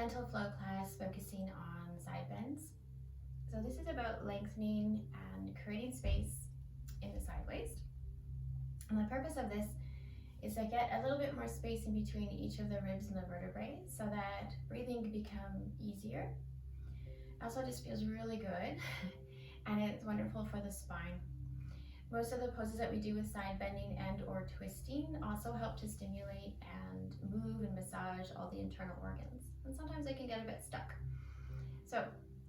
gentle flow class focusing on side bends. So this is about lengthening and creating space in the side waist. And the purpose of this is to get a little bit more space in between each of the ribs and the vertebrae so that breathing can become easier. Also, just feels really good and it's wonderful for the spine. Most of the poses that we do with side bending and or twisting also help to stimulate and move and massage all the internal organs. And sometimes they can get a bit stuck. So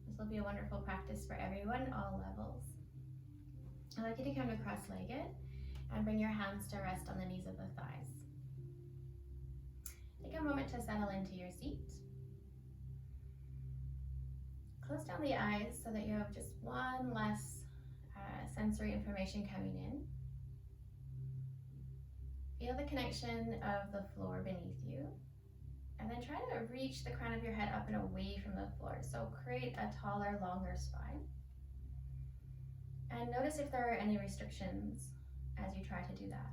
this will be a wonderful practice for everyone, all levels. I'd like you to come to cross-legged and bring your hands to rest on the knees of the thighs. Take a moment to settle into your seat. Close down the eyes so that you have just one less sensory information coming in. Feel the connection of the floor beneath you. And then try to reach the crown of your head up and away from the floor. So create a taller, longer spine. And notice if there are any restrictions as you try to do that.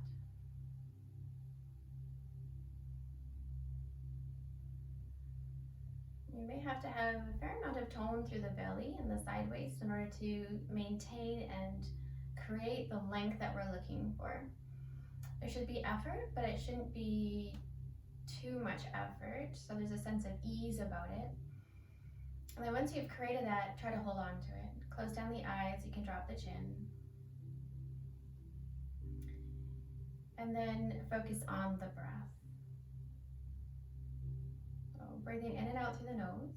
You may have to have a fair amount of tone through the belly and the side waist in order to maintain and create the length that we're looking for. There should be effort, but it shouldn't be too much effort, so there's a sense of ease about it. And then once you've created that, try to hold on to it. Close down the eyes, you can drop the chin. And then focus on the breath. So breathing in and out through the nose.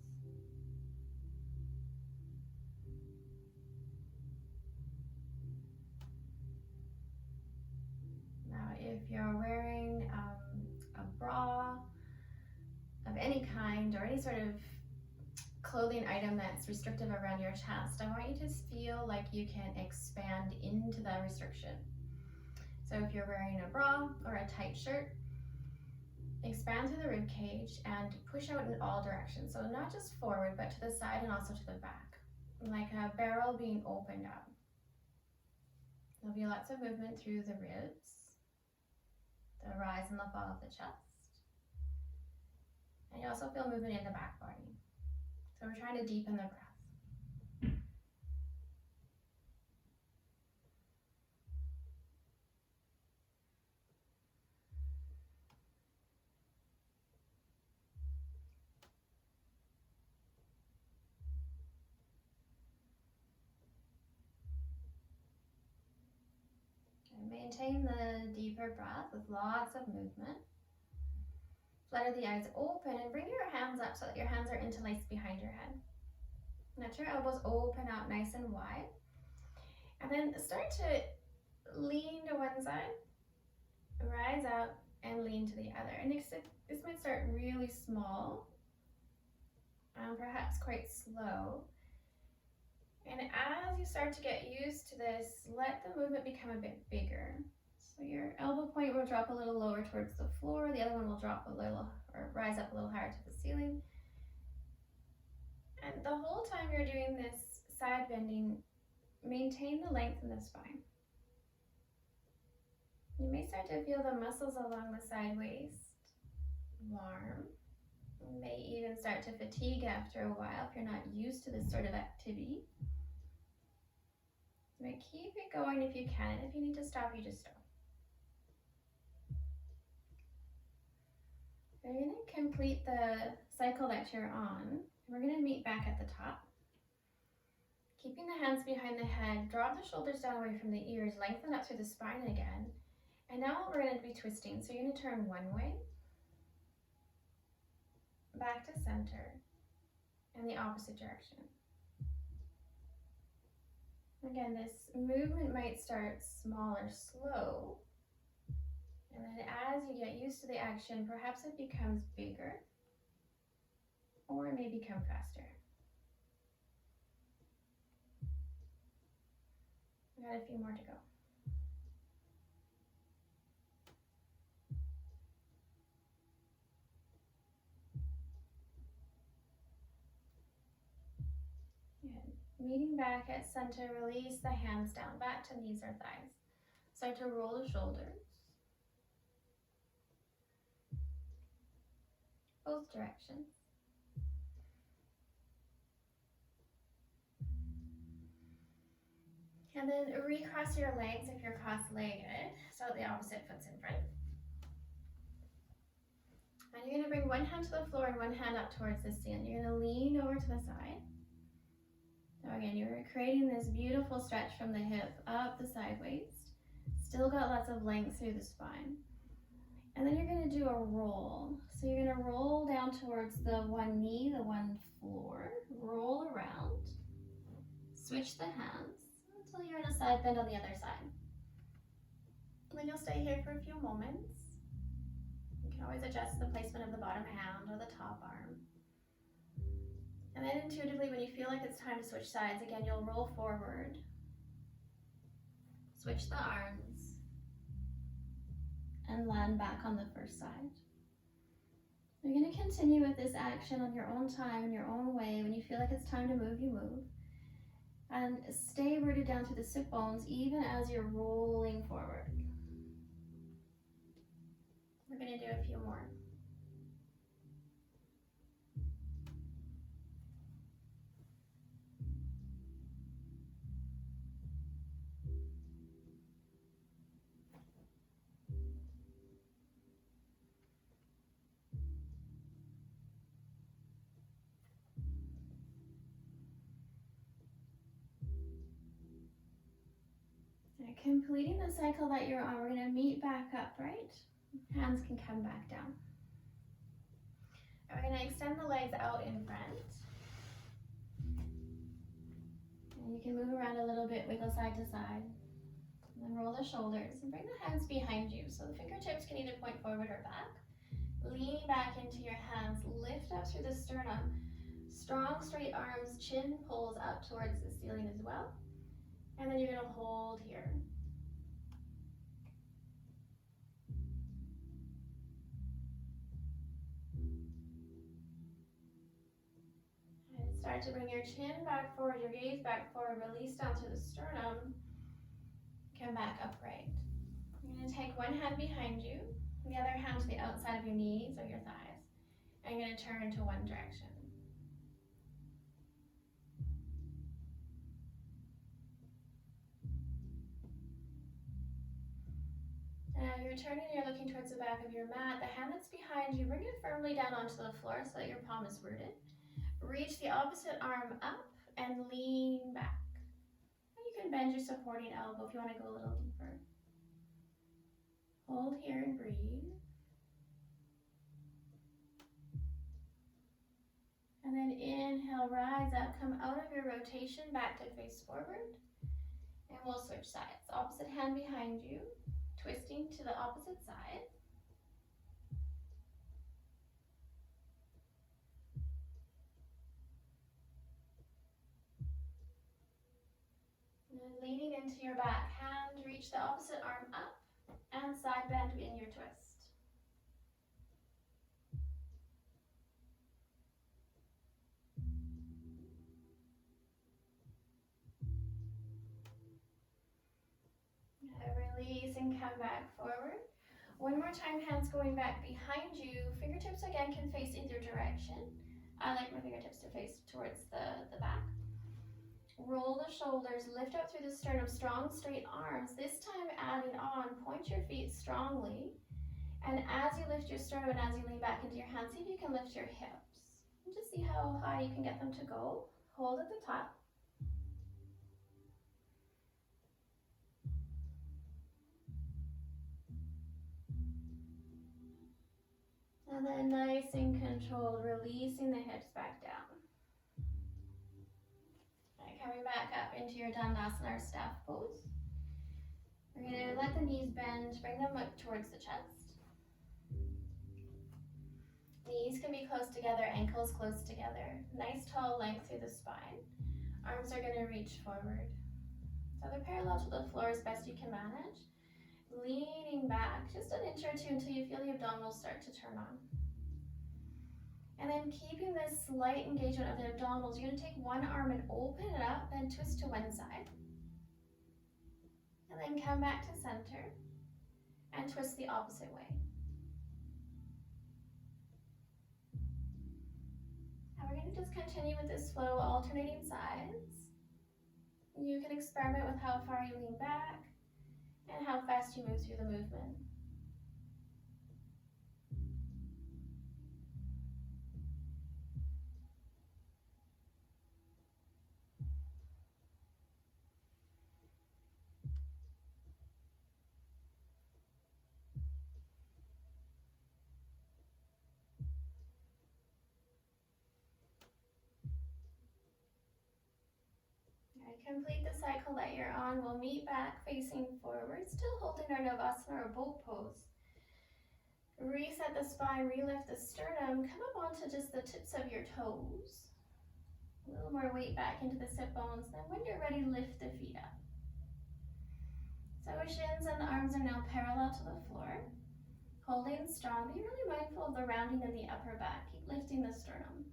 Now, if you're wearing a bra of any kind or any sort of clothing item that's restrictive around your chest, I want you to feel like you can expand into that restriction. So if you're wearing a bra or a tight shirt, expand through the rib cage and push out in all directions. So not just forward, but to the side and also to the back, like a barrel being opened up. There'll be lots of movement through the ribs, the rise and the fall of the chest. And you also feel movement in the back body. So we're trying to deepen the breath. And maintain the deeper breath with lots of movement. Flutter the eyes open and bring your hands up so that your hands are interlaced behind your head. Let your elbows open out nice and wide. And then start to lean to one side, rise up and lean to the other. And this might start really small, perhaps quite slow. And as you start to get used to this, let the movement become a bit bigger. So your elbow point will drop a little lower towards the floor. The other one will drop a little, or rise up a little higher to the ceiling. And the whole time you're doing this side bending, maintain the length in the spine. You may start to feel the muscles along the side waist warm. You may even start to fatigue after a while if you're not used to this sort of activity. But keep it going if you can. If you need to stop, you just stop. You're going to complete the cycle that you're on. We're going to meet back at the top. Keeping the hands behind the head, drop the shoulders down away from the ears, lengthen up through the spine again. And now we're going to be twisting. So you're going to turn one way, back to center, and the opposite direction. Again, this movement might start small or slow. And then as you get used to the action, perhaps it becomes bigger, or it may become faster. We got a few more to go. Good. Meeting back at center, release the hands down, back to knees or thighs. Start to roll the shoulders. Both directions. And then recross your legs if you're cross-legged, so the opposite foot's in front. And you're gonna bring one hand to the floor and one hand up towards the ceiling. You're gonna lean over to the side. So again, you're creating this beautiful stretch from the hip up the side waist. Still got lots of length through the spine. And then you're gonna do a roll. So you're gonna roll down towards the one knee, the one floor, roll around, switch the hands until you're in a side bend on the other side. And then you'll stay here for a few moments. You can always adjust the placement of the bottom hand or the top arm. And then intuitively, when you feel like it's time to switch sides, again, you'll roll forward, switch the arms, and land back on the first side. You're going to continue with this action on your own time, in your own way. When you feel like it's time to move, you move. And stay rooted down through the sit bones even as you're rolling forward. We're going to do a few more. Completing the cycle that you're on, we're going to meet back up, right? Hands can come back down. And we're going to extend the legs out in front. And you can move around a little bit, wiggle side to side. And then roll the shoulders and bring the hands behind you. So the fingertips can either point forward or back. Leaning back into your hands, lift up through the sternum. Strong straight arms, chin pulls up towards the ceiling as well. And then you're going to hold here. And start to bring your chin back forward, your gaze back forward, release down to the sternum. Come back upright. You're going to take one hand behind you, the other hand to the outside of your knees or your thighs. And you're going to turn to one direction. Now you're turning and you're looking towards the back of your mat. The hand that's behind you, bring it firmly down onto the floor so that your palm is rooted. Reach the opposite arm up and lean back. And you can bend your supporting elbow if you want to go a little deeper. Hold here and breathe. And then inhale, rise up, come out of your rotation back to face forward. And we'll switch sides. Opposite hand behind you. Twisting to the opposite side. And then leaning into your back hand, reach the opposite arm up and side bend in your twist. Release and come back forward. One more time, hands going back behind you. Fingertips again can face either direction. I like my fingertips to face towards the back. Roll the shoulders, lift up through the sternum, strong straight arms. This time adding on, point your feet strongly. And as you lift your sternum and as you lean back into your hands, see if you can lift your hips. And just see how high you can get them to go. Hold at the top. And then nice and controlled, releasing the hips back down. All right, coming back up into your Dandasana or staff pose. We're going to let the knees bend, bring them up towards the chest. Knees can be close together, ankles close together. Nice tall length through the spine. Arms are going to reach forward. So they're parallel to the floor as best you can manage. Leaning back just an inch or two until you feel the abdominals start to turn on. And then keeping this slight engagement of the abdominals, you're going to take one arm and open it up, then twist to one side. And then come back to center and twist the opposite way. And we're going to just continue with this flow, alternating sides. You can experiment with how far you lean back and how fast you move through the movement. Complete the cycle that you're on. We'll meet back facing forward, still holding our Navasana or boat pose. Reset the spine, relift the sternum, come up onto just the tips of your toes. A little more weight back into the sit bones. Then when you're ready, lift the feet up. So our shins and the arms are now parallel to the floor. Holding strong, be really mindful of the rounding in the upper back. Keep lifting the sternum.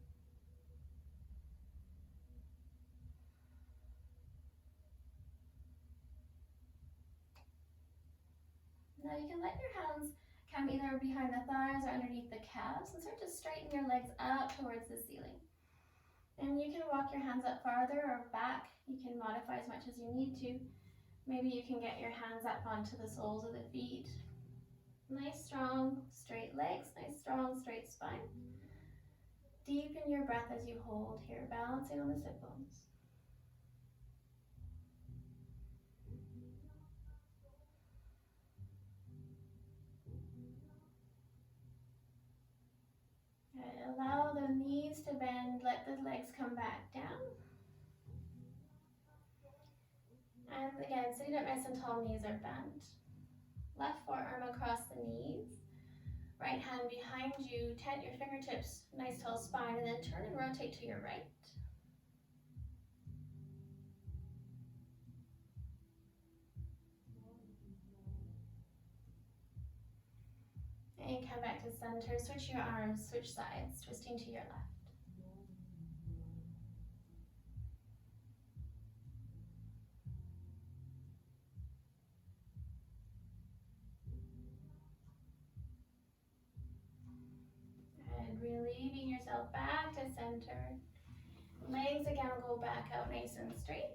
Now you can let your hands come either behind the thighs or underneath the calves and start to straighten your legs up towards the ceiling. And you can walk your hands up farther or back. You can modify as much as you need to. Maybe you can get your hands up onto the soles of the feet. Nice, strong, straight legs, nice, strong, straight spine. Deepen your breath as you hold here, balancing on the sit bones. Allow the knees to bend, let the legs come back down. And again, sitting up nice and tall, knees are bent. Left forearm across the knees. Right hand behind you, tent your fingertips, nice tall spine, and then turn and rotate to your right. And come back to center, switch your arms, switch sides, twisting to your left. And relieving yourself back to center. Legs again will go back out nice and straight.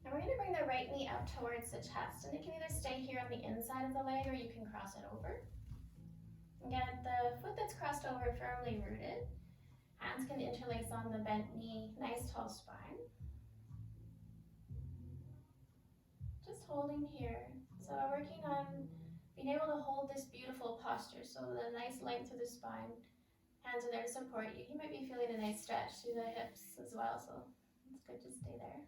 And we're going to bring the right knee up towards the chest, and it can either stay here on the inside of the leg or you can cross it over. Get the foot that's crossed over firmly rooted. Hands can interlace on the bent knee, nice tall spine. Just holding here. So we're working on being able to hold this beautiful posture, so the nice length through the spine. Hands are there to support you. You might be feeling a nice stretch through the hips as well, so it's good to stay there.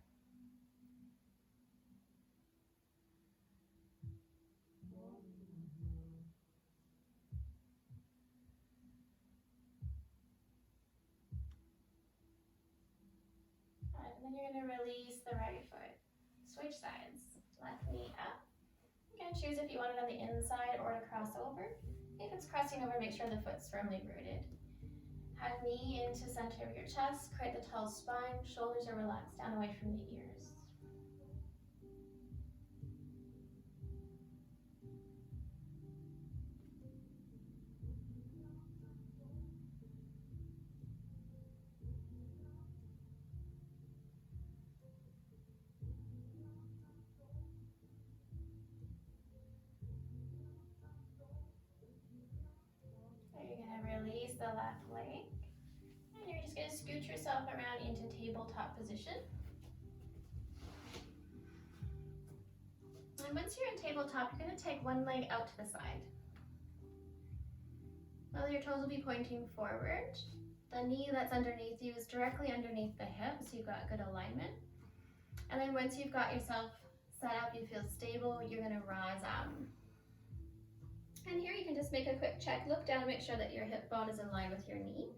And then you're going to release the right foot. Switch sides. Left knee up. You can choose if you want it on the inside or to cross over. If it's crossing over, make sure the foot's firmly rooted. Hug knee into center of your chest. Create the tall spine. Shoulders are relaxed down away from the ears. Release the left leg. And you're just going to scoot yourself around into tabletop position. And once you're in tabletop, you're going to take one leg out to the side. Well, your toes will be pointing forward. The knee that's underneath you is directly underneath the hip, so you've got good alignment. And then once you've got yourself set up, you feel stable, you're going to rise up. And here you can just make a quick check. Look down, make sure that your hip bone is in line with your knee.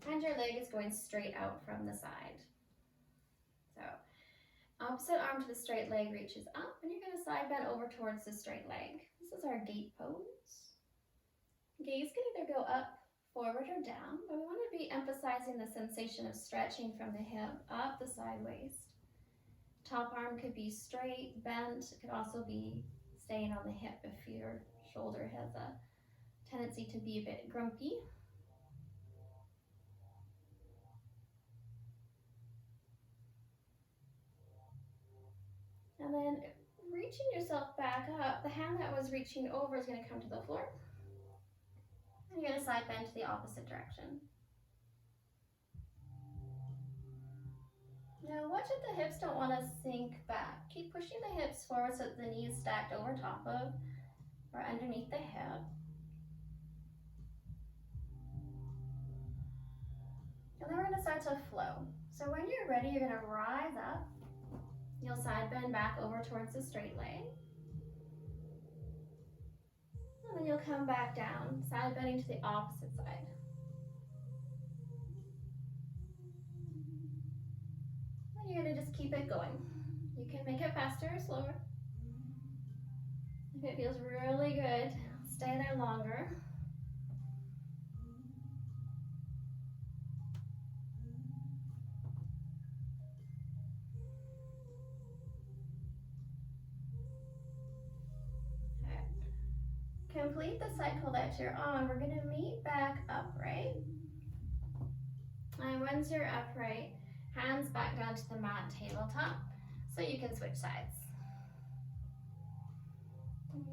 And your leg is going straight out from the side. So, opposite arm to the straight leg reaches up, and you're going to side bend over towards the straight leg. This is our gate pose. Gaze can either go up, forward, or down, but we want to be emphasizing the sensation of stretching from the hip up the side waist. Top arm could be straight, bent. It could also be staying on the hip if your shoulder has a tendency to be a bit grumpy. And then reaching yourself back up, the hand that was reaching over is going to come to the floor. And you're going to side bend to the opposite direction. Now watch if the hips don't want to sink back. Keep pushing the hips forward so that the knee is stacked over top of or underneath the hip. And then we're going to start to flow. So when you're ready, you're going to rise up. You'll side bend back over towards the straight leg. And then you'll come back down, side bending to the opposite side. And you're going to just keep it going. You can make it faster or slower. If it feels really good, stay there longer. Complete the cycle that you're on. We're going to meet back upright. And once you're upright, hands back down to the mat, tabletop, so you can switch sides.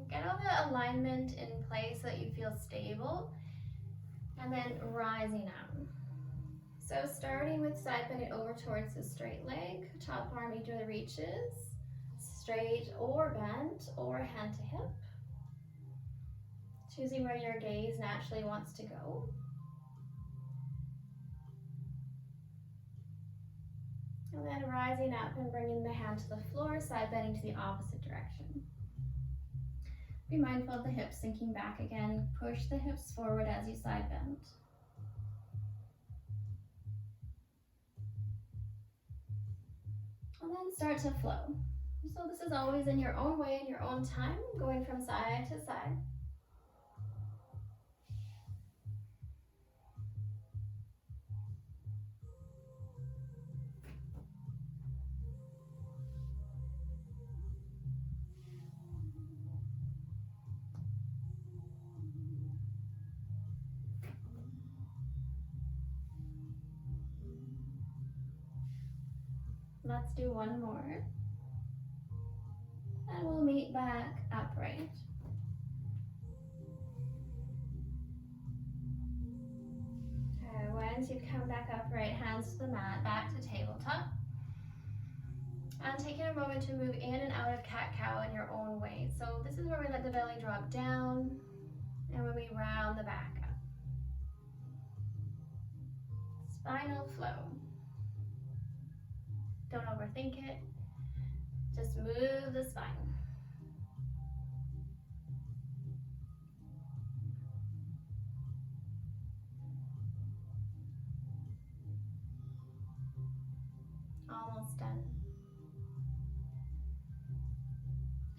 Get all the alignment in place so that you feel stable, and then rising up. So starting with side bending over towards the straight leg, top arm either reaches, straight or bent, or hand to hip. Choosing where your gaze naturally wants to go. And then rising up and bringing the hand to the floor, side bending to the opposite direction. Be mindful of the hips sinking back again. Push the hips forward as you side bend. And then start to flow. So this is always in your own way, in your own time, going from side to side. Let's do one more. And we'll meet back upright. Once you've come back upright, hands to the mat, back to tabletop. And taking a moment to move in and out of cat-cow in your own way. So this is where we let the belly drop down, and when we round the back up. Spinal flow. Don't overthink it. Just move the spine. Almost done.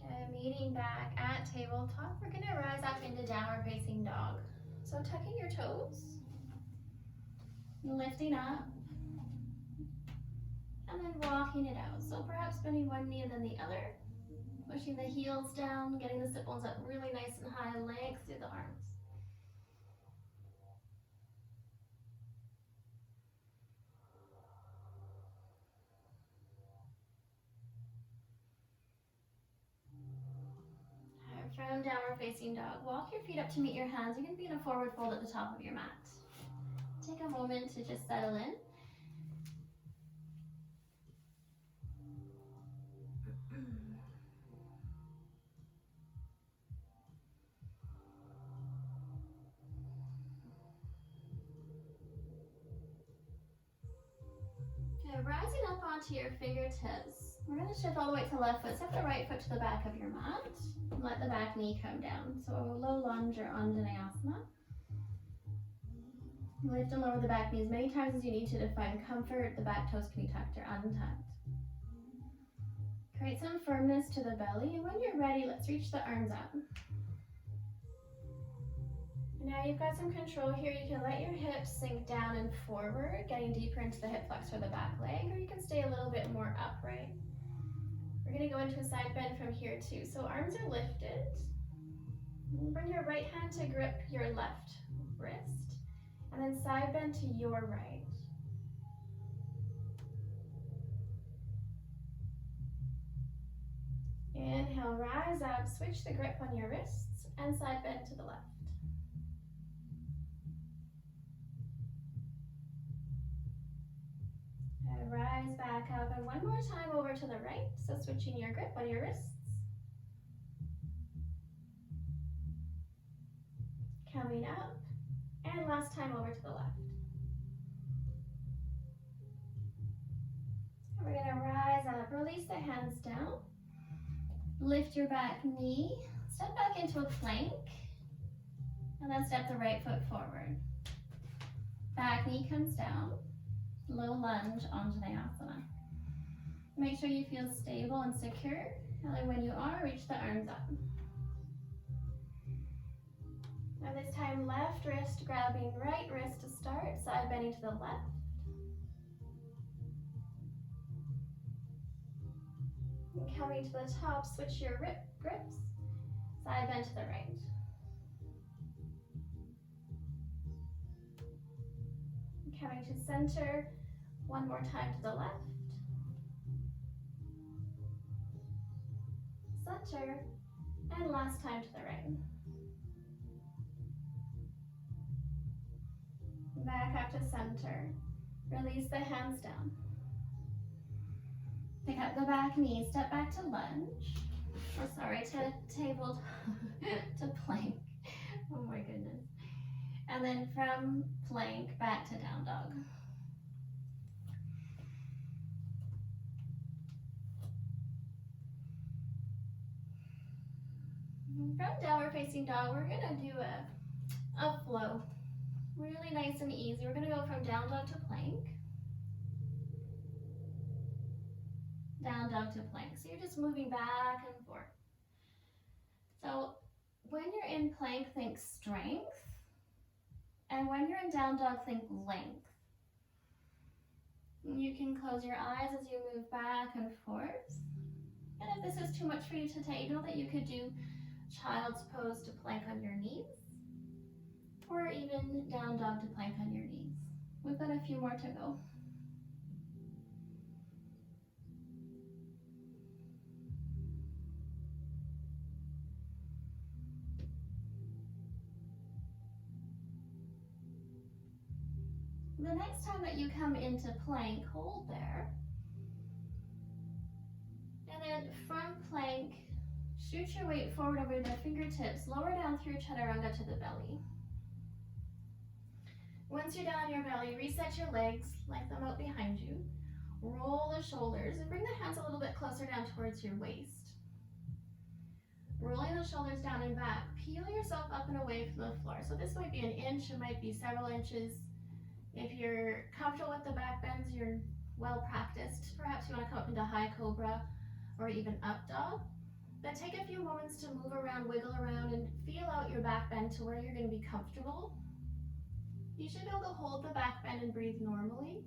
Okay, meeting back at tabletop. We're gonna rise up into downward facing dog. So tucking your toes, lifting up, and then walking it out. So perhaps bending one knee and then the other, pushing the heels down, getting the sit bones up really nice and high, legs through the arms. From downward facing dog, walk your feet up to meet your hands. You're going to be in a forward fold at the top of your mat. Take a moment to just settle in. Okay, rising up onto your fingertips. We're going to shift all the way to the left foot. Step the right foot to the back of your mat. And let the back knee come down. So a low lunge or Anjaneyasana. Lift and lower the back knee as many times as you need to find comfort. The back toes can be tucked or untucked. Create some firmness to the belly, and when you're ready, let's reach the arms up. Now you've got some control here. You can let your hips sink down and forward, getting deeper into the hip flexor of the back leg, or you can stay a little bit more upright. We're going to go into a side bend from here too. So arms are lifted. Bring your right hand to grip your left wrist, and then side bend to your right. Inhale, rise up, switch the grip on your wrists and side bend to the left. And rise back up, and one more time over to the right, so switching your grip on your wrists. Coming up, and last time over to the left. And we're going to rise up, release the hands down, lift your back knee, step back into a plank, and then step the right foot forward. Back knee comes down, low lunge onto the asana. Make sure you feel stable and secure, and then when you are, reach the arms up. And this time, left wrist grabbing right wrist to start, side bending to the left. And coming to the top, switch your grips, side bend to the right. And coming to center, one more time to the left. Center, and last time to the right. Back up to center. Release the hands down. Pick up the back knee, step back to lunge. Or sorry, to table, to plank. Oh my goodness. And then from plank back to down dog. From downward facing dog, we're gonna do a flow. Really nice and easy. We're gonna go from down dog to plank. Down dog to plank. So you're just moving back and forth. So when you're in plank, think strength. And when you're in down dog, think length. You can close your eyes as you move back and forth. And if this is too much for you to take, know that you could do child's pose to plank on your knees, or even down dog to plank on your knees. We've got a few more to go. The next time that you come into plank, hold there. And then from plank, shoot your weight forward over the fingertips, lower down through chaturanga to the belly. Once you're down on your belly, reset your legs, lengthen them out behind you. Roll the shoulders and bring the hands a little bit closer down towards your waist. Rolling the shoulders down and back, peel yourself up and away from the floor. So this might be an inch, it might be several inches. If you're comfortable with the back bends, you're well practiced. Perhaps you want to come up into high cobra or even up dog. But take a few moments to move around, wiggle around, and feel out your back bend to where you're going to be comfortable. You should be able to hold the back bend and breathe normally.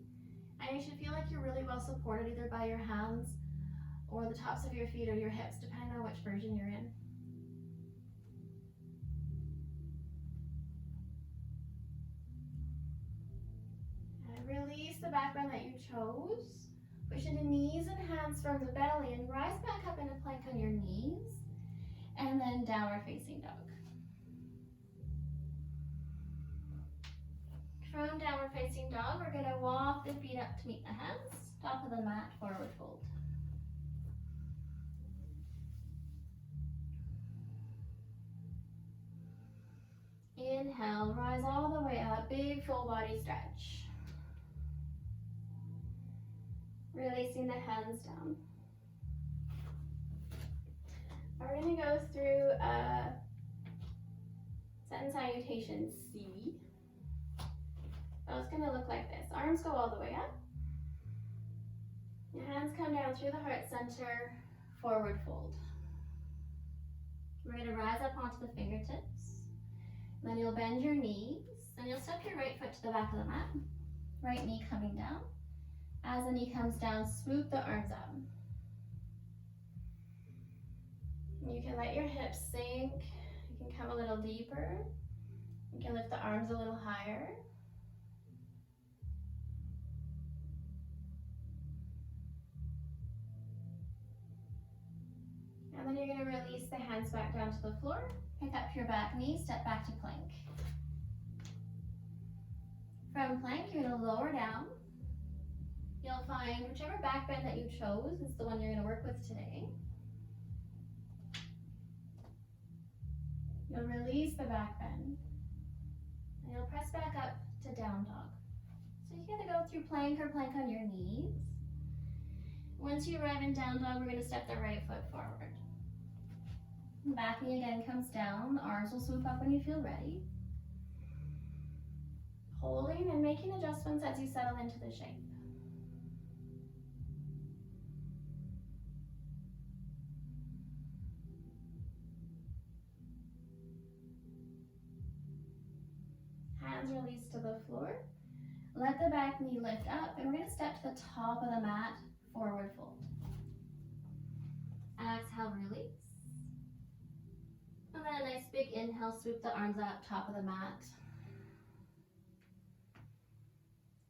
And you should feel like you're really well supported either by your hands or the tops of your feet or your hips, depending on which version you're in. Release the back bend that you chose. Push into knees and hands from the belly and rise back up into plank on your knees. And then downward facing dog. From downward facing dog, we're going to walk the feet up to meet the hands. Top of the mat, forward fold. Inhale, rise all the way up, big full body stretch. Releasing the hands down. We're going to go through sun salutation C. So it's going to look like this. Arms go all the way up. Your hands come down through the heart center, forward fold. We're going to rise up onto the fingertips. Then you'll bend your knees, and you'll step your right foot to the back of the mat. Right knee coming down. As the knee comes down, swoop the arms up. You can let your hips sink. You can come a little deeper. You can lift the arms a little higher. And then release the hands back down to the floor. Pick up your back knee, step back to plank. From plank, you're going to lower down. You'll find whichever back bend that you chose is the one you're going to work with today. You'll release the back bend. And you'll press back up to down dog. So you're going to go through plank or plank on your knees. Once you arrive in down dog, we're going to step the right foot forward. Back knee again comes down. Arms will swoop up when you feel ready. Holding and making adjustments as you settle into the shape. Hands release to the floor. Let the back knee lift up, and we're going to step to the top of the mat, forward fold. Exhale, release. And then a nice big inhale, swoop the arms up, top of the mat.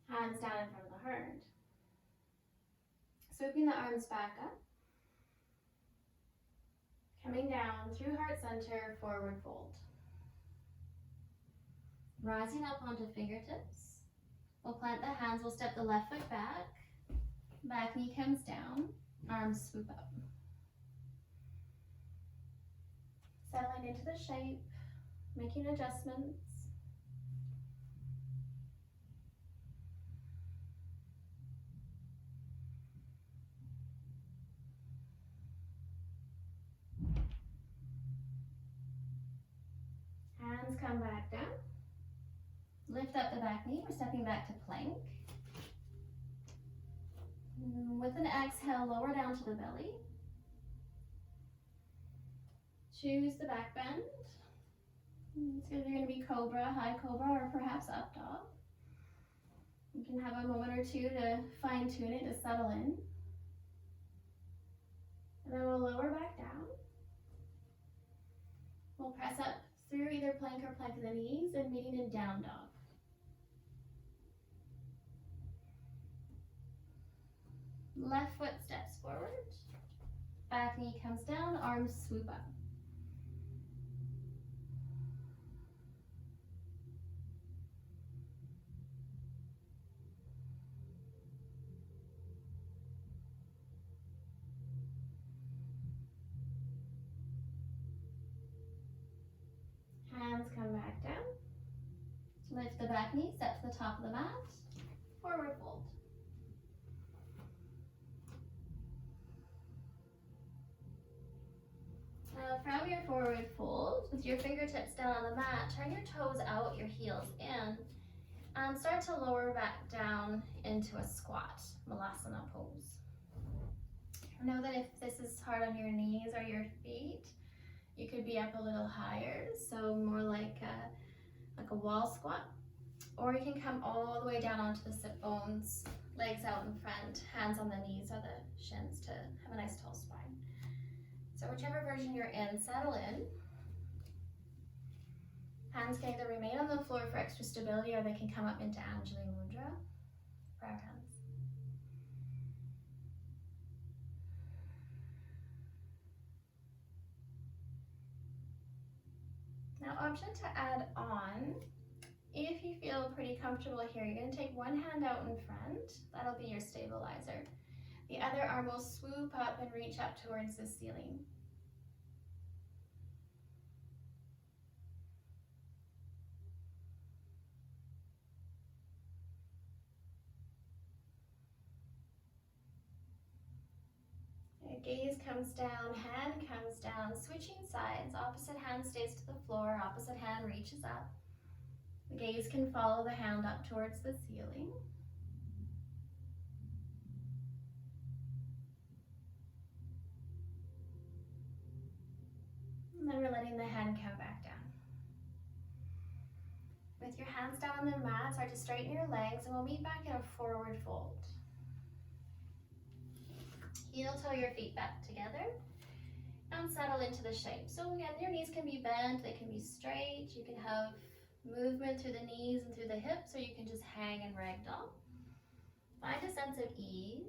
Hands down in front of the heart. Swooping the arms back up. Coming down through heart center, forward fold. Rising up onto fingertips. We'll plant the hands, we'll step the left foot back. Back knee comes down, arms swoop up. Settling into the shape, making adjustments. Hands come back down. Lift up the back knee, we're stepping back to plank. With an exhale, lower down to the belly. Choose the back bend. It's either going to be cobra, high cobra, or perhaps up dog. You can have a moment or two to fine tune it, to settle in. And then we'll lower back down. We'll press up through either plank or plank of the knees and meeting in down dog. Left foot steps forward. Back knee comes down, arms swoop up. Hands come back down. Lift the back knee, step to the top of the mat, forward fold. Now from your forward fold, with your fingertips down on the mat, turn your toes out, your heels in, and start to lower back down into a squat, Malasana pose. Know that if this is hard on your knees or your feet, you could be up a little higher, so more like a wall squat. Or you can come all the way down onto the sit bones, legs out in front, hands on the knees or the shins to have a nice tall spine. So whichever version you're in, settle in. Hands can either remain on the floor for extra stability or they can come up into Anjali Mudra. Proud hands. Now, option to add on, if you feel pretty comfortable here, you're going to take one hand out in front. That'll be your stabilizer. The other arm will swoop up and reach up towards the ceiling. Gaze comes down, hand comes down, switching sides. Opposite hand stays to the floor, opposite hand reaches up. The gaze can follow the hand up towards the ceiling. And then we're letting the hand come back down. With your hands down on the mat, start to straighten your legs and we'll meet back in a forward fold. Heel toe your feet back together and settle into the shape. So again, your knees can be bent, they can be straight. You can have movement through the knees and through the hips, or you can just hang and ragdoll. Find a sense of ease.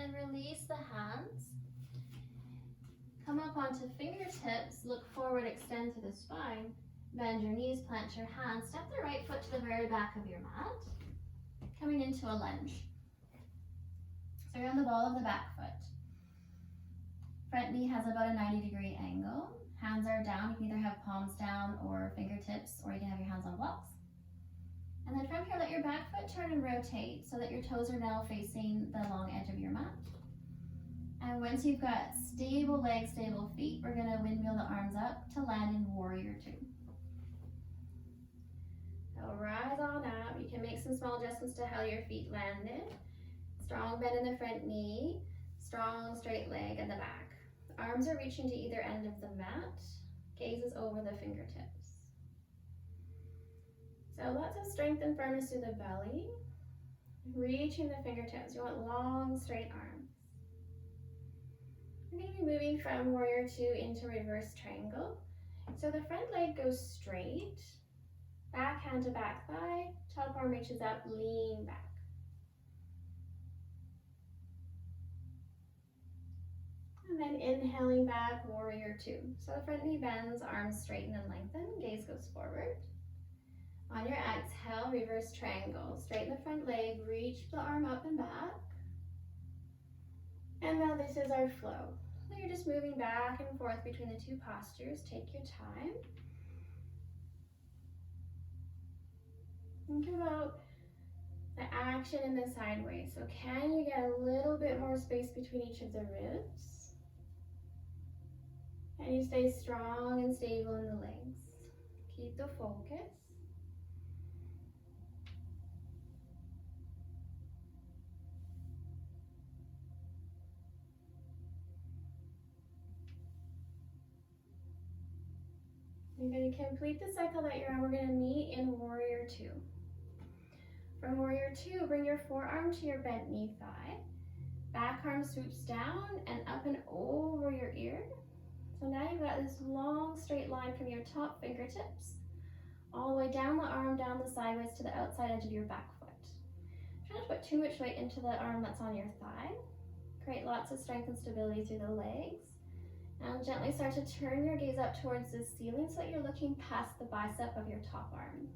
then release the hands. Come up onto fingertips, look forward, extend to the spine. Bend your knees, plant your hands. Step the right foot to the very back of your mat. Coming into a lunge. So you're on the ball of the back foot. Front knee has about a 90-degree angle. Hands are down. You can either have palms down or fingertips, or you can have your hands on blocks. And then from here, let your back foot turn and rotate so that your toes are now facing the long edge of your mat. And once you've got stable legs, stable feet, we're going to windmill the arms up to land in Warrior Two. So rise on up. You can make some small adjustments to how your feet landed. Strong bend in the front knee, strong straight leg in the back. Arms are reaching to either end of the mat. Gaze is over the fingertips. So lots of strength and firmness through the belly. Reaching the fingertips. You want long, straight arms. We're going to be moving from Warrior Two into reverse triangle. So the front leg goes straight. Back hand to back thigh. Top arm reaches up, lean back. And then inhaling back, Warrior Two. So the front knee bends, arms straighten and lengthen, gaze goes forward. On your exhale, reverse triangle. Straighten the front leg, reach the arm up and back. And now this is our flow. So you're just moving back and forth between the two postures. Take your time. Think about the action in the sideways. So can you get a little bit more space between each of the ribs? Can you stay strong and stable in the legs? Keep the focus. You're going to complete the cycle that you're on. We're going to meet in Warrior Two. From Warrior Two, bring your forearm to your bent knee thigh. Back arm swoops down and up and over your ear. So now you've got this long straight line from your top fingertips all the way down the arm, down the sideways to the outside edge of your back foot. Try not to put too much weight into the arm that's on your thigh. Create lots of strength and stability through the legs. And gently start to turn your gaze up towards the ceiling so that you're looking past the bicep of your top arm.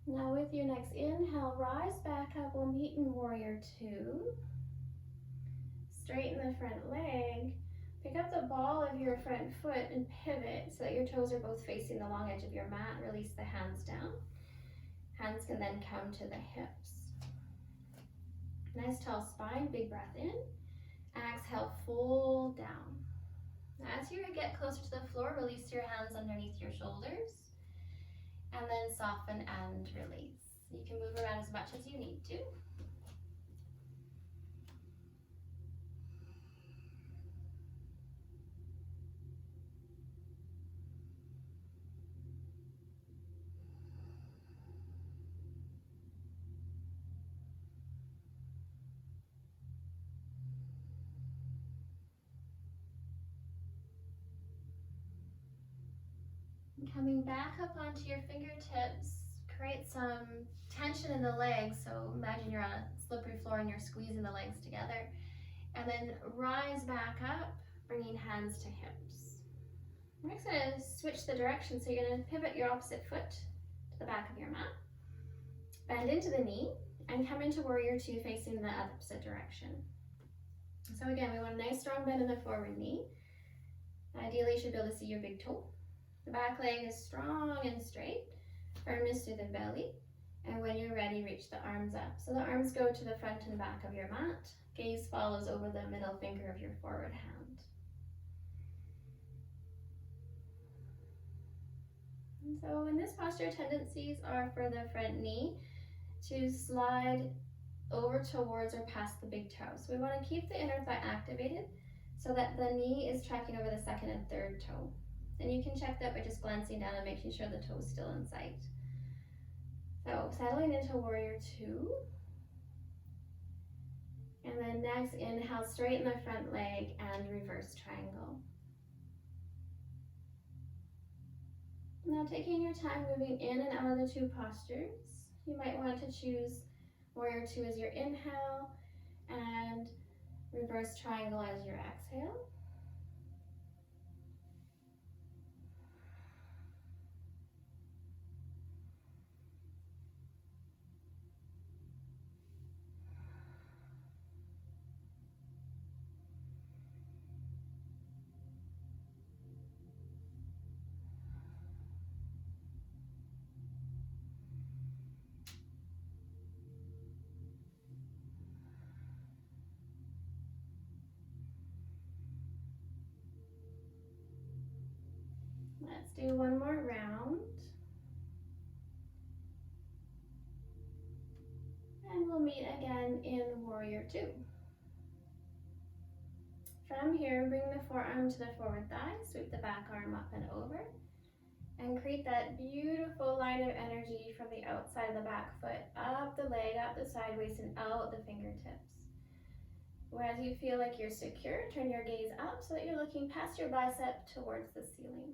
Now with your next inhale, rise back up. We'll meet in Warrior Two. Straighten the front leg. Pick up the ball of your front foot and pivot so that your toes are both facing the long edge of your mat. Release the hands down. Hands can then come to the hips. Nice tall spine, big breath in. Exhale, fold down. As you get closer to the floor, release your hands underneath your shoulders. And then soften and release. You can move around as much as you need to. Coming back up onto your fingertips, create some tension in the legs. So imagine you're on a slippery floor and you're squeezing the legs together. And then rise back up, bringing hands to hips. We're next going to switch the direction. So you're going to pivot your opposite foot to the back of your mat. Bend into the knee and come into Warrior Two facing the opposite direction. So again, we want a nice strong bend in the forward knee. Ideally, you should be able to see your big toe. The back leg is strong and straight, firmness through the belly, and when you're ready, reach the arms up. So the arms go to the front and back of your mat. Gaze follows over the middle finger of your forward hand. And so in this posture, tendencies are for the front knee to slide over towards or past the big toe. So we want to keep the inner thigh activated so that the knee is tracking over the second and third toe. And you can check that by just glancing down and making sure the toe is still in sight. So settling into warrior two. And then next, inhale, straighten the front leg and reverse triangle. Now taking your time moving in and out of the two postures. You might want to choose warrior two as your inhale and reverse triangle as your exhale. Let's do one more round. And we'll meet again in warrior two. From here, bring the forearm to the forward thigh, sweep the back arm up and over, and create that beautiful line of energy from the outside of the back foot, up the leg, up the side waist, and out the fingertips. Whereas you feel like you're secure, turn your gaze up so that you're looking past your bicep towards the ceiling.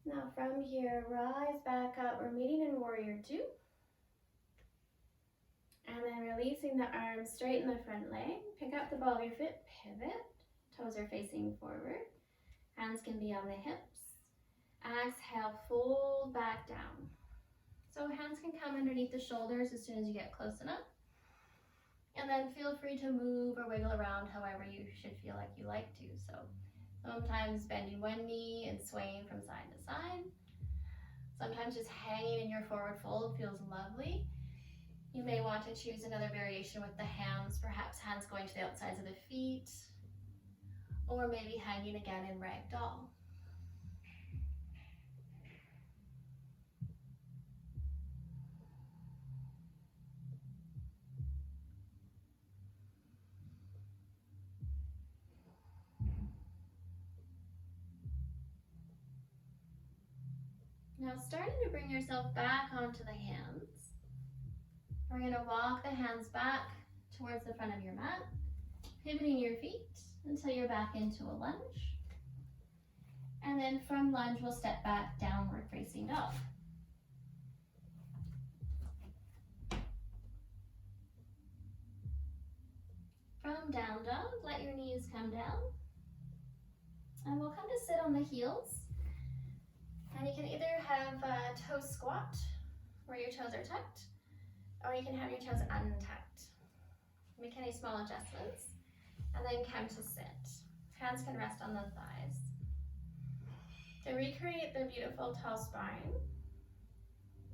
Now from here, rise back up. We're meeting in warrior two. And then releasing the arms, straighten the front leg, pick up the ball of your foot, pivot, toes are facing forward, hands can be on the hips. Exhale, fold back down. So hands can come underneath the shoulders as soon as you get close enough. And then feel free to move or wiggle around however you should feel like you like to. So sometimes bending one knee and swaying from side to side. Sometimes just hanging in your forward fold feels lovely. You may want to choose another variation with the hands, perhaps hands going to the outsides of the feet, or maybe hanging again in ragdoll. Now starting to bring yourself back onto the hands. We're going to walk the hands back towards the front of your mat, pivoting your feet until you're back into a lunge. And then from lunge, we'll step back, downward facing dog. From down dog, let your knees come down. And we'll come to sit on the heels. And you can either have a toe squat, where your toes are tucked, or you can have your toes untucked. Make any small adjustments, and then come to sit. Hands can rest on the thighs. To recreate the beautiful tall spine,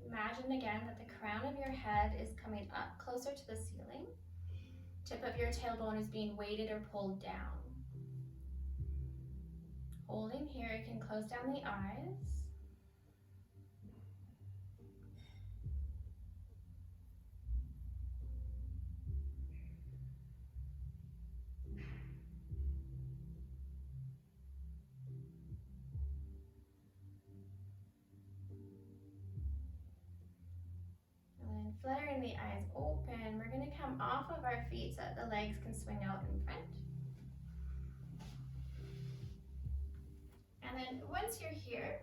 imagine again that the crown of your head is coming up closer to the ceiling. Tip of your tailbone is being weighted or pulled down. Holding here, you can close down the eyes. Fluttering the eyes open, we're going to come off of our feet so that the legs can swing out in front. And then once you're here,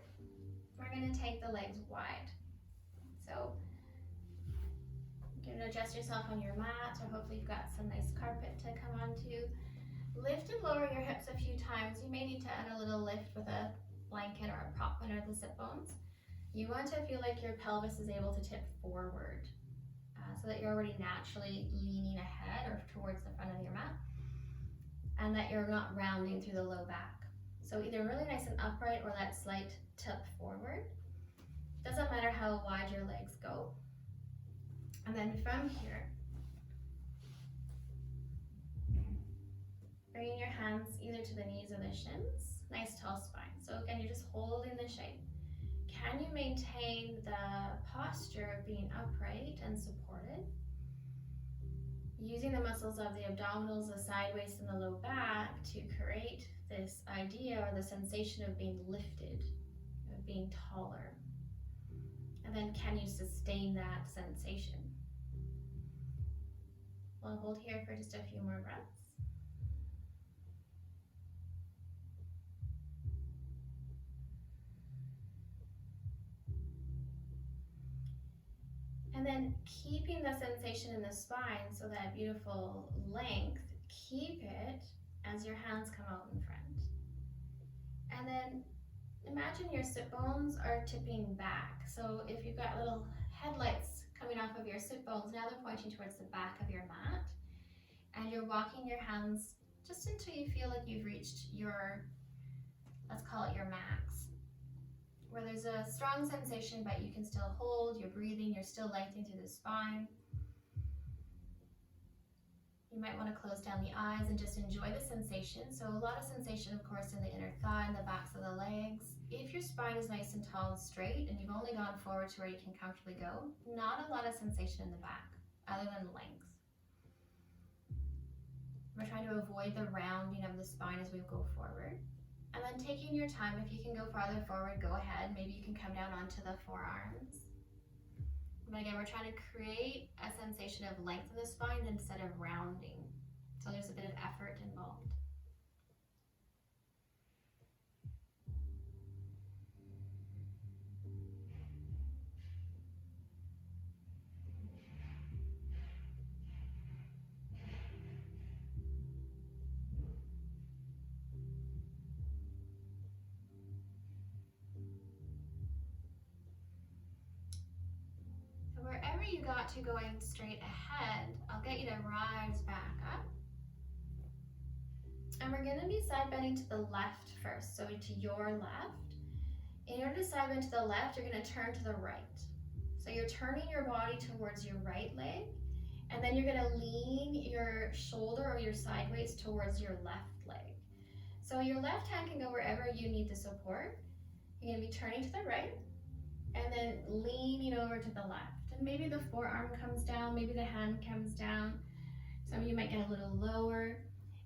we're going to take the legs wide. So you can adjust yourself on your mat, or hopefully you've got some nice carpet to come onto. Lift and lower your hips a few times. You may need to add a little lift with a blanket or a prop under the sit bones. You want to feel like your pelvis is able to tip forward, so that you're already naturally leaning ahead or towards the front of your mat, and that you're not rounding through the low back. So either really nice and upright or that slight tip forward. Doesn't matter how wide your legs go. And then from here, bringing your hands either to the knees or the shins, nice tall spine. So again, you're just holding the shape. and you maintain the posture of being upright and supported, using the muscles of the abdominals, the side waist, and the low back to create this idea or the sensation of being lifted, of being taller. And then can you sustain that sensation? We'll hold here for just a few more breaths. And then keeping the sensation in the spine, so that beautiful length, keep it as your hands come out in front. And then imagine your sit bones are tipping back. So if you've got little headlights coming off of your sit bones, now they're pointing towards the back of your mat. And you're walking your hands just until you feel like you've reached your, let's call it your max, where there's a strong sensation, but you can still hold, you're breathing, you're still lengthening through the spine. You might want to close down the eyes and just enjoy the sensation. So a lot of sensation, of course, in the inner thigh and the backs of the legs. If your spine is nice and tall and straight, and you've only gone forward to where you can comfortably go, not a lot of sensation in the back, other than length. We're trying to avoid the rounding of the spine as we go forward. And then taking your time, if you can go farther forward, go ahead. Maybe you can come down onto the forearms. But again, we're trying to create a sensation of length in the spine instead of rounding. So there's a bit of effort involved. Wherever you got to going straight ahead, I'll get you to rise back up. And we're going to be side bending to the left first, so to your left. In order to side bend to the left, you're going to turn to the right. So you're turning your body towards your right leg, and then you're going to lean your shoulder or your side waist towards your left leg. So your left hand can go wherever you need the support. You're going to be turning to the right, and then leaning over to the left. And maybe the forearm comes down, maybe the hand comes down. Some of you might get a little lower.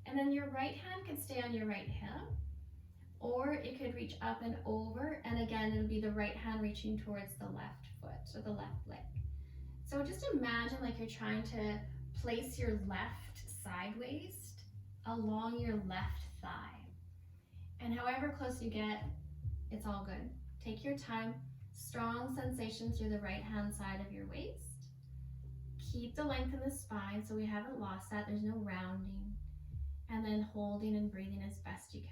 And then your right hand could stay on your right hip, or it could reach up and over, and again, it'll be the right hand reaching towards the left foot or the left leg. So just imagine like you're trying to place your left side waist along your left thigh. And however close you get, it's all good. Take your time. Strong sensation through the right hand side of your waist. Keep the length in the spine so we haven't lost that. There's no rounding. And then holding and breathing as best you can.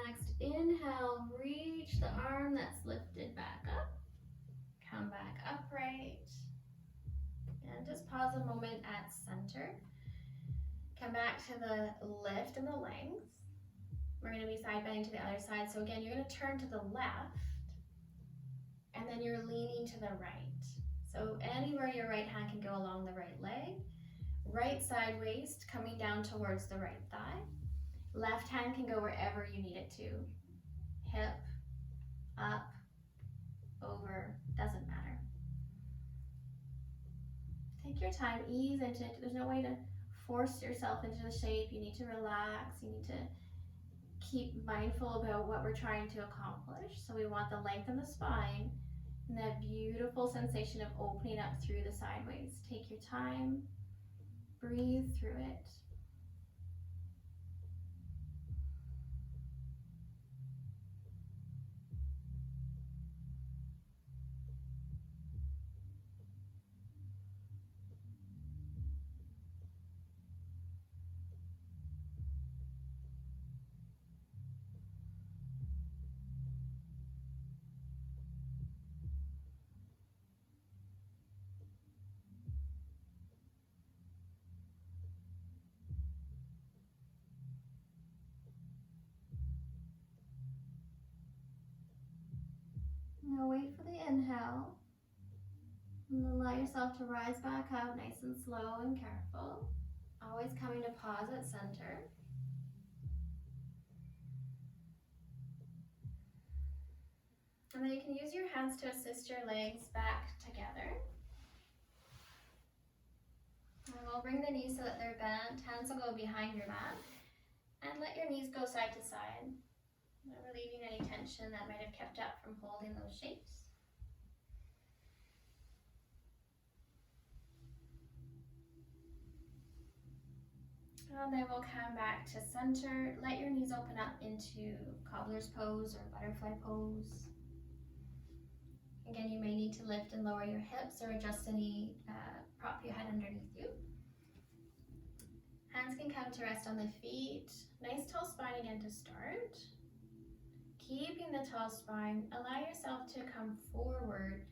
Next, inhale, reach the arm that's lifted back up. Come back upright. And just pause a moment at center. Come back to the lift and the length. We're going to be side bending to the other side. So again, you're going to turn to the left, and then you're leaning to the right. So anywhere your right hand can go along the right leg. Right side waist coming down towards the right thigh. Left hand can go wherever you need it to. Hip, up, over, doesn't matter. Take your time, ease into it. There's no way to force yourself into the shape. You need to relax. You need to keep mindful about what we're trying to accomplish. So we want the length in the spine and that beautiful sensation of opening up through the sideways. Take your time, breathe through it. inhale. And allow yourself to rise back up nice and slow and careful. Always coming to pause at center. And then you can use your hands to assist your legs back together. And we'll bring the knees so that they're bent. Hands will go behind your mat. And let your knees go side to side. Relieving any tension that might have kept up from holding those shapes. And then we'll come back to center. Let your knees open up into cobbler's pose or butterfly pose. Again, you may need to lift and lower your hips or adjust any prop you had underneath you. Hands can come to rest on the feet. Nice tall spine again to start. Keeping the tall spine, allow yourself to come forward,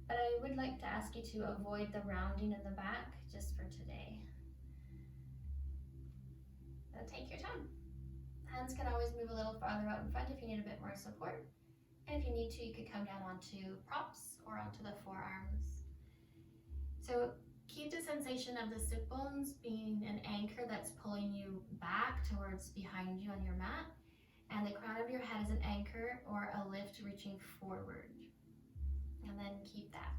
but I would like to ask you to avoid the rounding in the back just for today. So take your time. Hands can always move a little farther out in front if you need a bit more support. And if you need to, you could come down onto props or onto the forearms. So keep the sensation of the sit bones being an anchor that's pulling you back towards behind you on your mat. And the crown of your head is an anchor or a lift reaching forward. And then keep that.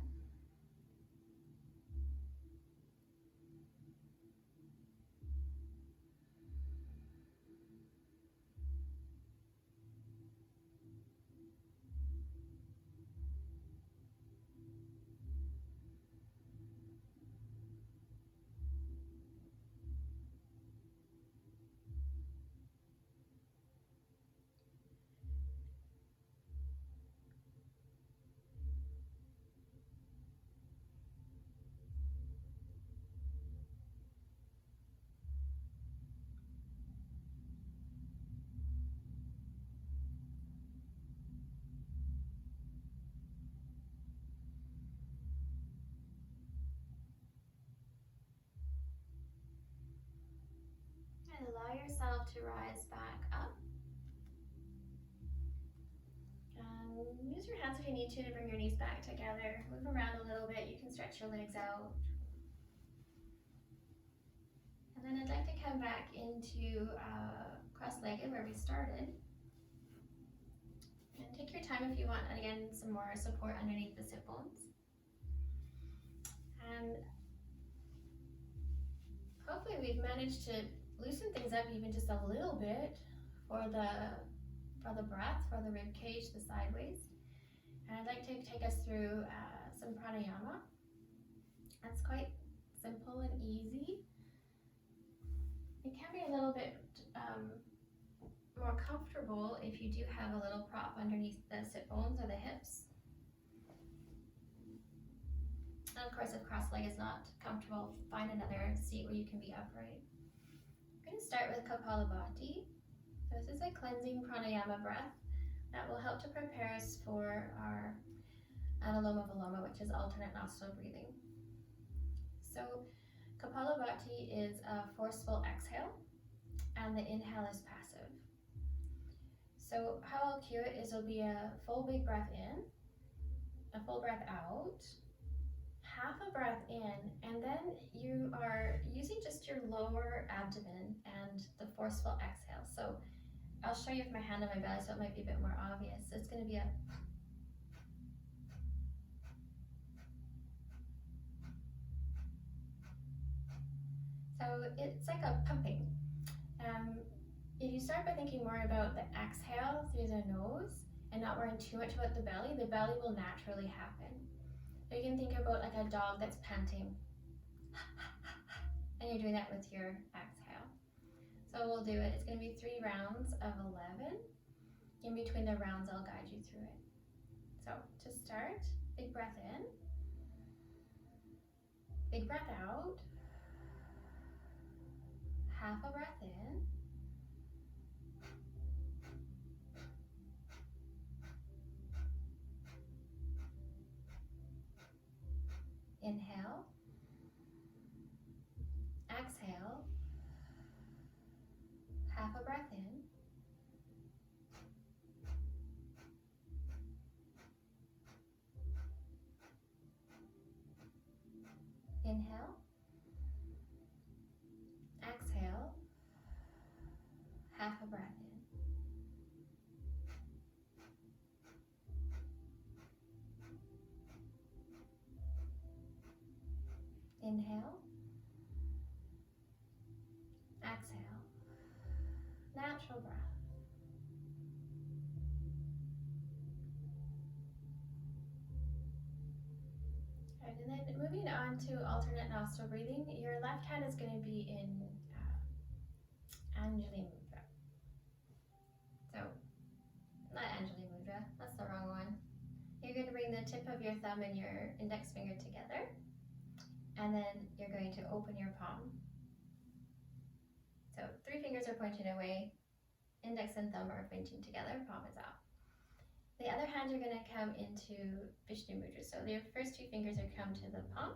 And allow yourself to rise back up. Use your hands if you need to bring your knees back together. Move around a little bit. You can stretch your legs out. And then I'd like to come back into cross-legged where we started. And take your time if you want, again, some more support underneath the sit bones. And hopefully we've managed to loosen things up even just a little bit for the breath, for the rib cage, the sideways. And I'd like to take us through some pranayama. That's quite simple and easy. It can be a little bit more comfortable if you do have a little prop underneath the sit bones or the hips. And of course, if cross-leg is not comfortable, find another seat where you can be upright. We're going to start with Kapalabhati. So this is a cleansing pranayama breath that will help to prepare us for our Anuloma Viloma, which is alternate nostril breathing. So Kapalabhati is a forceful exhale, and the inhale is passive. So how I'll cue it is it'll be a full big breath in, a full breath out, half a breath in, and then you are using just your lower abdomen and the forceful exhale. So I'll show you with my hand on my belly so it might be a bit more obvious. So it's going to be a it's like a pumping. If you start by thinking more about the exhale through the nose and not worrying too much about the belly will naturally happen. So you can think about like a dog that's panting. And you're doing that with your exhale. So we'll do it. It's going to be 3 rounds of 11. In between the rounds, I'll guide you through it. So to start, big breath in, big breath out, half a breath in, inhale, exhale, half a breath in, half a breath in. Inhale. Exhale. Natural breath. Right, and then moving on to alternate nostril breathing, your left hand is going to be in Anjali Mudra. So, not Anjali Mudra, that's the wrong one. You're going to bring the tip of your thumb and your index finger together, and then you're going to open your palm. So 3 fingers are pointing away, index and thumb are pointing together, palm is out. The other hand you're going to come into Vishnu Mudra. So your first 2 fingers are come to the palm,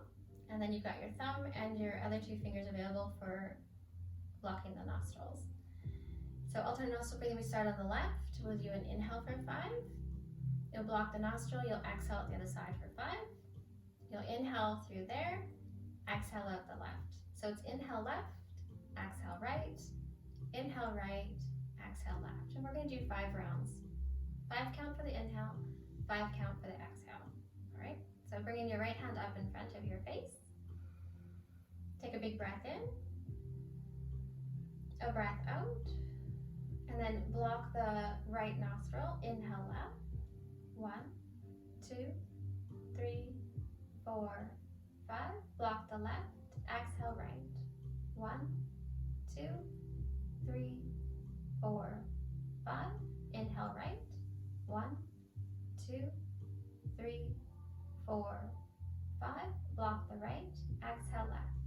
and then you've got your thumb and your other 2 fingers available for blocking the nostrils. So alternate nostril breathing, we start on the left. We'll do an inhale for 5. You'll block the nostril, you'll exhale out the other side for 5. You'll inhale through there, exhale out the left. So it's inhale left, exhale right, inhale right, exhale left. And we're going to do 5 rounds. 5 count for the inhale, 5 count for the exhale. All right, so bringing your right hand up in front of your face. Take a big breath in, a breath out, and then block the right nostril, inhale left. 1, 2, 3, 4, 5. Block the left, exhale right. 1, 2, 3, 4, 5. Inhale right. 1, 2, 3, 4, 5. Block the right, exhale left.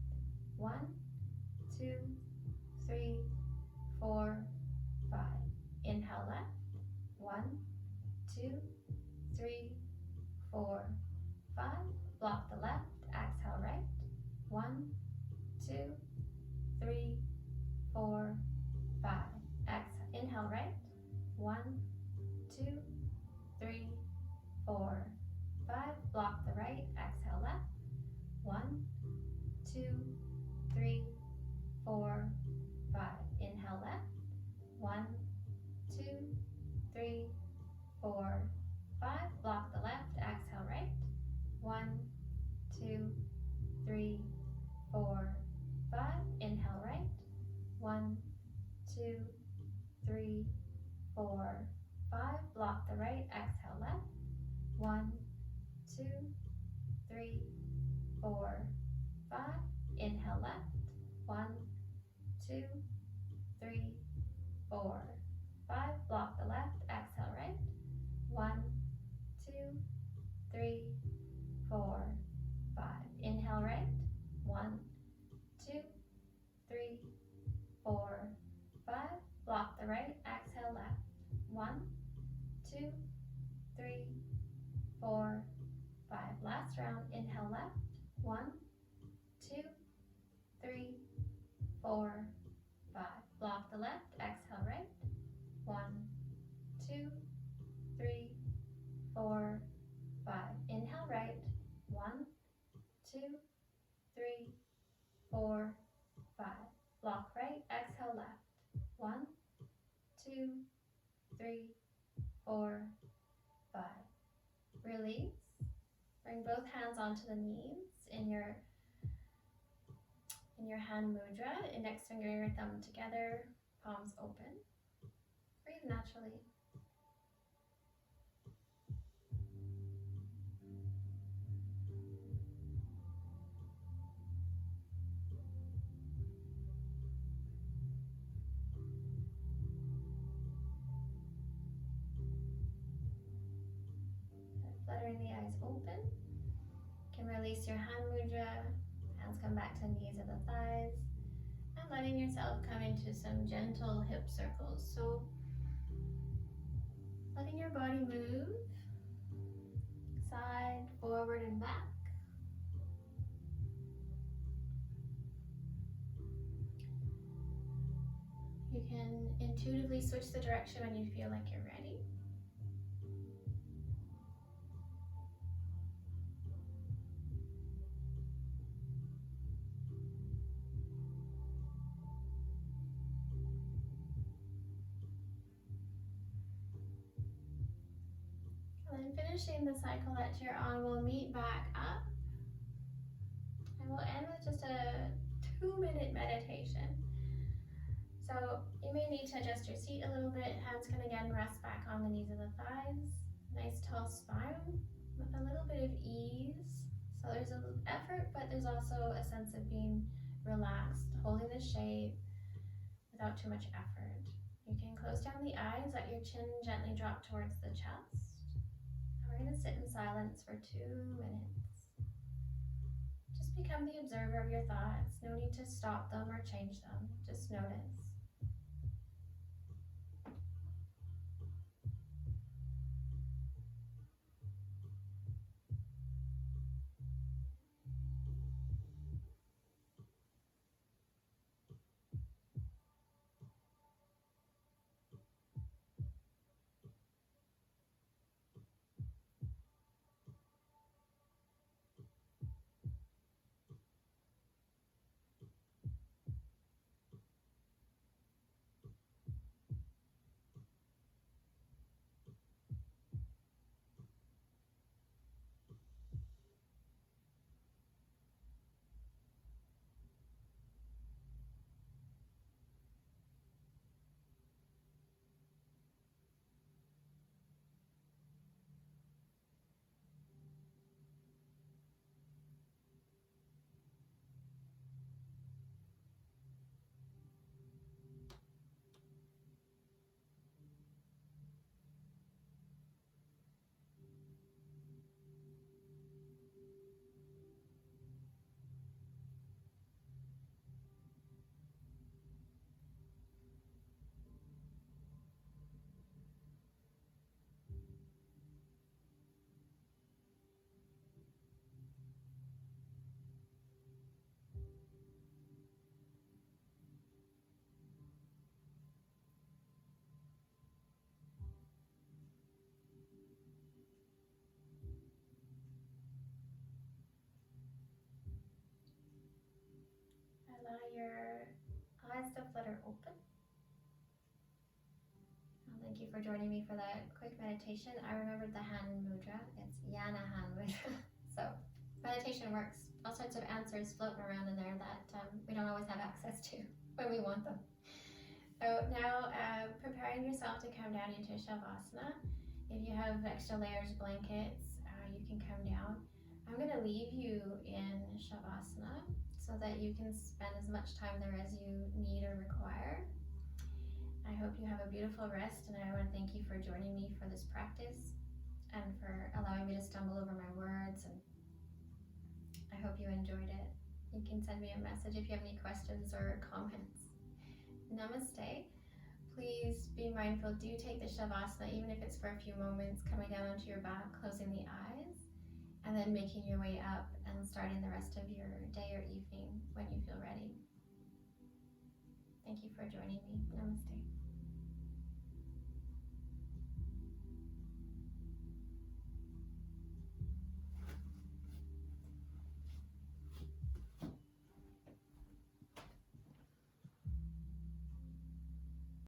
1, 2, 3, 4, 5. Inhale left. 1, 2, 3, 4, 5. Block the left, exhale right. 1, 2, 3, 4, 5. Exhale. Inhale right. 1, 2, 3, 4, 5. Block the right, exhale left. 1, 2, 3, 4, 5. Inhale left. 1, 2, 3, 4, 5. Block the left, exhale right. 1, 2, 3, 4, 5. Inhale right. 1, 2, 3, 4, 5. Block the right, exhale left. 1, 2, 3, 4, 5. Inhale left. 1, 2, 3, 4, 5. Block the left, exhale right. 1, 2, 3, 4, 5. Inhale right. 1, 2, 3, 4, 5. Block the right, exhale left. 1, 2, 3, 4, 5. Last round, inhale left. 1, 2, 3, 4, 5. Block the left, exhale right. 1, 2, 3, 4, 5. Inhale right. 1, 2, 3, 4, 5. Block right, exhale left. 1, 2, 3, 4, 5. Release. Bring both hands onto the knees in your hand mudra. Index finger and your thumb together, palms open. Breathe naturally. Fluttering the eyes open. You can release your hand mudra. Hands come back to knees of the thighs. And letting yourself come into some gentle hip circles. So letting your body move side, forward, and back. You can intuitively switch the direction when you feel like you're ready. finishing the cycle that you're on, we'll meet back up and we'll end with just a 2-minute meditation. So you may need to adjust your seat a little bit. Hands can again rest back on the knees of the thighs. Nice tall spine with a little bit of ease. So there's a little effort, but there's also a sense of being relaxed, holding the shape without too much effort. You can close down the eyes, let your chin gently drop towards the chest. And we're going to sit in silence for 2 minutes. Just become the observer of your thoughts. No need to stop them or change them. Just notice. Allow your eyes to flutter open. Thank you for joining me for that quick meditation. I remembered the hand mudra. It's Yana hand mudra. So meditation works. All sorts of answers floating around in there that we don't always have access to when we want them. So now preparing yourself to come down into Shavasana. If you have extra layers, blankets, you can come down. I'm going to leave you in Shavasana so that you can spend as much time there as you need or require. I hope you have a beautiful rest, and I want to thank you for joining me for this practice and for allowing me to stumble over my words, and I hope you enjoyed it. You can send me a message if you have any questions or comments. Namaste. Please be mindful, do take the Shavasana, even if it's for a few moments, coming down onto your back, closing the eyes, and then making your way up and starting the rest of your day or evening when you feel ready. Thank you for joining me. Namaste.